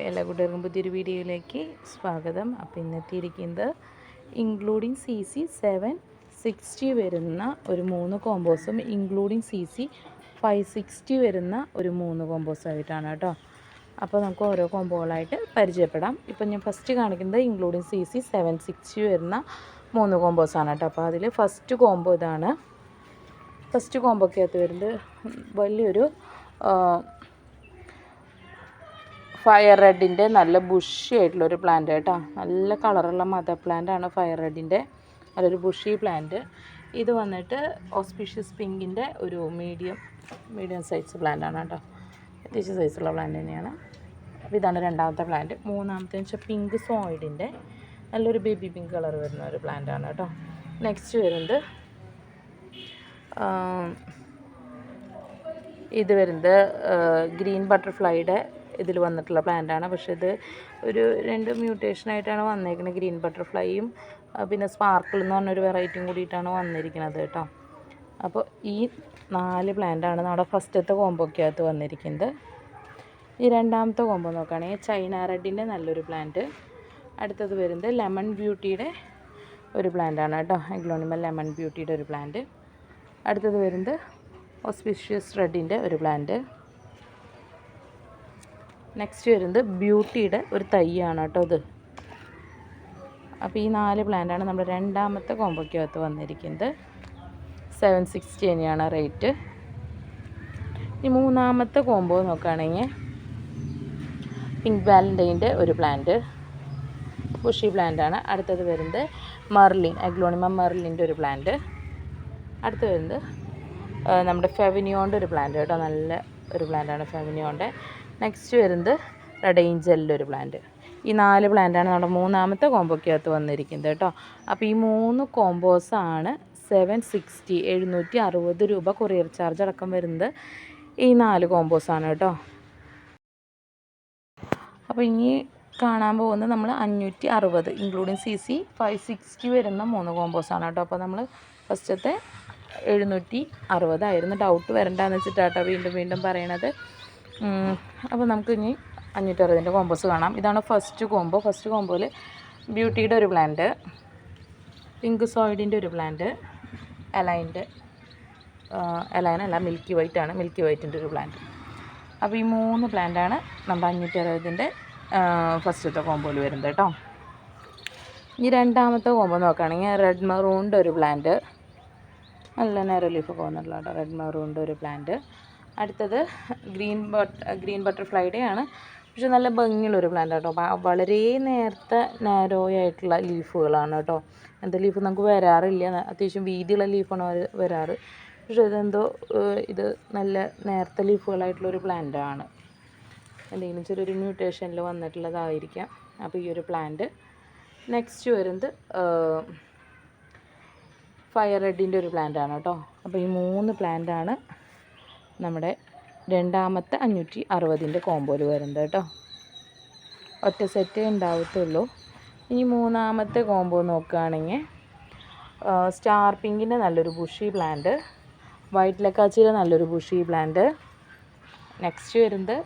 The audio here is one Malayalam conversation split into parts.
എല്ലാ കൂട്ടുകാർക്കും പുതിയൊരു വീഡിയോയിലേക്ക് സ്വാഗതം. അപ്പോൾ ഇന്നത്തെ ഇരിക്കുന്നത് ഇൻക്ലൂഡിങ് CC 760 വരുന്ന ഒരു 3 കോമ്പോസും ഇൻക്ലൂഡിങ് CC 560 വരുന്ന ഒരു 3 കോമ്പോസായിട്ടാണ് കേട്ടോ. അപ്പോൾ നമുക്ക് ഓരോ കോമ്പോകളായിട്ട് പരിചയപ്പെടാം. ഇപ്പോൾ ഞാൻ ഫസ്റ്റ് കാണിക്കുന്നത് ഇൻക്ലൂഡിങ് CC 760 വരുന്ന 3 കോമ്പോസാണ് കേട്ടോ. അപ്പോൾ അതിൽ ഫസ്റ്റ് കോമ്പോ ഇതാണ്. ഫസ്റ്റ് കോമ്പോക്കകത്ത് വരുന്നത് വലിയൊരു ഫയർ റെഡിൻ്റെ നല്ല ബുഷി ആയിട്ടുള്ളൊരു പ്ലാന്റ് കേട്ടോ. നല്ല കളറുള്ള മദർ പ്ലാന്റ് ആണ് ഫയർ റെഡിൻ്റെ, നല്ലൊരു ബുഷി പ്ലാന്റ്. ഇത് വന്നിട്ട് ഓസ്പീഷ്യസ് പിങ്കിൻ്റെ ഒരു മീഡിയം സൈസ് പ്ലാന്റ് ആണ് കേട്ടോ. അത്യാവശ്യം സൈസുള്ള പ്ലാന്റ് തന്നെയാണ്. അപ്പോൾ ഇതാണ് രണ്ടാമത്തെ പ്ലാന്റ്. മൂന്നാമത്തെ വെച്ചാൽ പിങ്ക് സോയിഡിൻ്റെ നല്ലൊരു ബേബി പിങ്ക് കളർ വരുന്ന ഒരു പ്ലാന്റ് ആണ് കേട്ടോ. നെക്സ്റ്റ് വരുന്നത് ഇത് വരുന്നത് ഗ്രീൻ ബട്ടർഫ്ലൈയുടെ ഇതിൽ വന്നിട്ടുള്ള പ്ലാന്റാണ്. പക്ഷേ ഇത് ഒരു 2 മ്യൂട്ടേഷനായിട്ടാണ് വന്നേക്കുന്നത്. ഗ്രീൻ ബട്ടർഫ്ലൈയും പിന്നെ സ്പാർക്കിൾ എന്ന് പറഞ്ഞൊരു വെറൈറ്റിയും കൂടിയിട്ടാണ് വന്നിരിക്കുന്നത് കേട്ടോ. അപ്പോൾ ഈ 4 പ്ലാന്റാണ് നമ്മുടെ ഫസ്റ്റത്തെ കോമ്പോക്കകത്ത് വന്നിരിക്കുന്നത്. ഈ രണ്ടാമത്തെ കോമ്പോ നോക്കുകയാണെങ്കിൽ ചൈന റെഡിൻ്റെ നല്ലൊരു പ്ലാന്റ്. അടുത്തത് വരുന്നത് ലെമൺ ബ്യൂട്ടിയുടെ ഒരു പ്ലാന്റാണ് കേട്ടോ. എഗ്ലോണിമൽ ലെമൺ ബ്യൂട്ടിയുടെ ഒരു പ്ലാന്റ്. അടുത്തത് വരുന്നത് ഓസ്പീഷ്യസ് റെഡിൻ്റെ ഒരു പ്ലാന്റ്. നെക്സ്റ്റ് വരുന്നത് ബ്യൂട്ടിയുടെ ഒരു തൈയാണ് കേട്ടോ ഇത്. അപ്പോൾ ഈ 4 പ്ലാന്റാണ് നമ്മുടെ രണ്ടാമത്തെ കോമ്പോക്കകത്ത് വന്നിരിക്കുന്നത്. 760 തന്നെയാണ് റേറ്റ്. ഈ മൂന്നാമത്തെ കോമ്പോ നോക്കുകയാണെങ്കിൽ പിങ്ക് വാലൻറ്റൈൻ്റെ ഒരു പ്ലാന്റ്, ബുഷി പ്ലാന്റാണ്. അടുത്തത് വരുന്നത് മെർലിൻ, എഗ്ലോണിമം മെർലിൻ്റെ ഒരു പ്ലാന്റ്. അടുത്ത് വരുന്നത് നമ്മുടെ ഫെവിനിയോൻ്റെ ഒരു പ്ലാന്റ് കേട്ടോ. നല്ല ഒരു പ്ലാന്റാണ് ഫെവിനിയോൻ്റെ. നെക്സ്റ്റ് വരുന്നത് റെഡ് ഏഞ്ചലിൻ്റെ ഒരു പ്ലാന്റ്. ഈ 4 പ്ലാന്റാണ് നമ്മുടെ മൂന്നാമത്തെ കോമ്പോക്കകത്ത് വന്നിരിക്കുന്നത് കേട്ടോ. അപ്പോൾ ഈ 3 കോമ്പോസാണ് 760 രൂപ കൊറിയർ ചാർജ് അടക്കം വരുന്നത് ഈ 4 കോമ്പോസാണ് കേട്ടോ. അപ്പോൾ ഇനി കാണാൻ പോകുന്നത് നമ്മൾ 560 ഇൻക്ലൂഡിങ് CC 560 വരുന്ന 3 കോമ്പോസാണ് കേട്ടോ. അപ്പോൾ നമ്മൾ ഫസ്റ്റത്തെ 760 ആയിരുന്നു. ഡൗട്ട് വരണ്ടെന്ന് വെച്ചിട്ടാട്ടോ വീണ്ടും പറയണത്. അപ്പോൾ നമുക്ക് ഇനി 560ൻ്റെ കോമ്പോസ് കാണാം. ഇതാണ് ഫസ്റ്റ് കോമ്പോ. ഫസ്റ്റ് കോമ്പോയിൽ ബ്യൂട്ടിയുടെ ഒരു പ്ലാന്റ്, പിങ്ക് സോയിഡിൻ്റെ ഒരു പ്ലാന്റ്, എലൈനല്ല മിൽക്കി വൈറ്റാണ്, മിൽക്കി വൈറ്റിൻ്റെ ഒരു പ്ലാന്റ്. അപ്പോൾ ഈ 3 പ്ലാന്റാണ് നമ്മുടെ 560ൻ്റെ ഫസ്റ്റത്തെ കോമ്പോയിൽ വരുന്നത് കേട്ടോ. ഈ രണ്ടാമത്തെ കോമ്പോ നോക്കുകയാണെങ്കിൽ റെഡ് മെറൂണിൻ്റെ ഒരു പ്ലാന്റ്, നല്ല നേരെ ലീഫൊക്കെ വന്നിട്ടുള്ള കേട്ടോ. റെഡ് മെറൂണിൻ്റെ ഒരു പ്ലാന്റ്. അടുത്തത് ഗ്രീൻ ബട്ടർഫ്ലൈയുടെയാണ്, പക്ഷെ നല്ല ഭംഗിയുള്ളൊരു പ്ലാന്റ് കേട്ടോ. വളരെ നേരത്തെ നാരോയായിട്ടുള്ള ലീഫുകളാണ് കേട്ടോ. എന്താ ലീഫ് നമുക്ക് വരാറില്ല, അത്യാവശ്യം വീതിയുള്ള ലീഫാണ് വരാറ്. പക്ഷേ ഇതെന്തോ ഇത് നല്ല നേരത്തെ ലീഫുകളായിട്ടുള്ളൊരു പ്ലാന്റാണ്. എന്തെങ്കിലും ചെറിയൊരു മ്യൂട്ടേഷനിൽ വന്നിട്ടുള്ളതായിരിക്കാം. അപ്പോൾ ഈ ഒരു പ്ലാന്റ്. നെക്സ്റ്റ് വരുന്നത് ഫയർ റെഡിൻ്റെ ഒരു പ്ലാന്റാണ് കേട്ടോ. അപ്പോൾ ഈ 3 പ്ലാന്റാണ് നമ്മുടെ രണ്ടാമത്തെ 560ൻ്റെ കോമ്പോയിൽ വരുന്നത് കേട്ടോ. ഒറ്റ സെറ്റേ ഉണ്ടാവത്തുള്ളൂ. ഇനി മൂന്നാമത്തെ കോമ്പോ നോക്കുകയാണെങ്കിൽ സ്റ്റാർ പിങ്കിൻ്റെ നല്ലൊരു ബുഷി പ്ലാന്റ്, വൈറ്റ് ലക്കാച്ചിയുടെ നല്ലൊരു ബുഷി പ്ലാന്റ്. നെക്സ്റ്റ് വരുന്നത്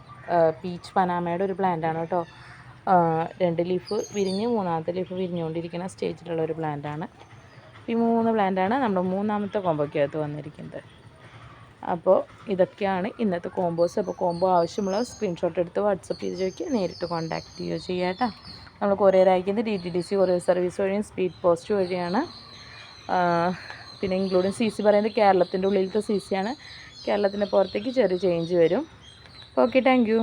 പീച്ച് പനാമയുടെ ഒരു പ്ലാന്റാണ് കേട്ടോ. 2 ലീഫ് വിരിഞ്ഞ് മൂന്നാമത്തെ ലീഫ് വിരിഞ്ഞുകൊണ്ടിരിക്കുന്ന സ്റ്റേജിലുള്ള ഒരു പ്ലാന്റാണ്. ഈ 3 പ്ലാന്റാണ് നമ്മുടെ മൂന്നാമത്തെ കോമ്പോക്കകത്ത് വന്നിരിക്കുന്നത്. അപ്പോൾ ഇതൊക്കെയാണ് ഇന്നത്തെ കോമ്പോസ്. അപ്പോൾ കോമ്പോ ആവശ്യമുള്ള സ്ക്രീൻഷോട്ട് എടുത്ത് വാട്സപ്പ് ചെയ്ത് ചോദിക്കുക, നേരിട്ട് കോൺടാക്റ്റ് ചെയ്യുകയോ ചെയ്യാം കേട്ടോ. നമ്മൾ കൊറിയർ അയക്കുന്നത് DTDC കൊറിയർ സർവീസ് വഴിയും സ്പീഡ് പോസ്റ്റ് വഴിയാണ്. പിന്നെ ഇൻക്ലൂഡിങ് CC പറയുന്നത് കേരളത്തിൻ്റെ ഉള്ളിലത്തെ CC ആണ്. കേരളത്തിൻ്റെ പുറത്തേക്ക് ചെറിയ ചേഞ്ച് വരും. Okay, thank you.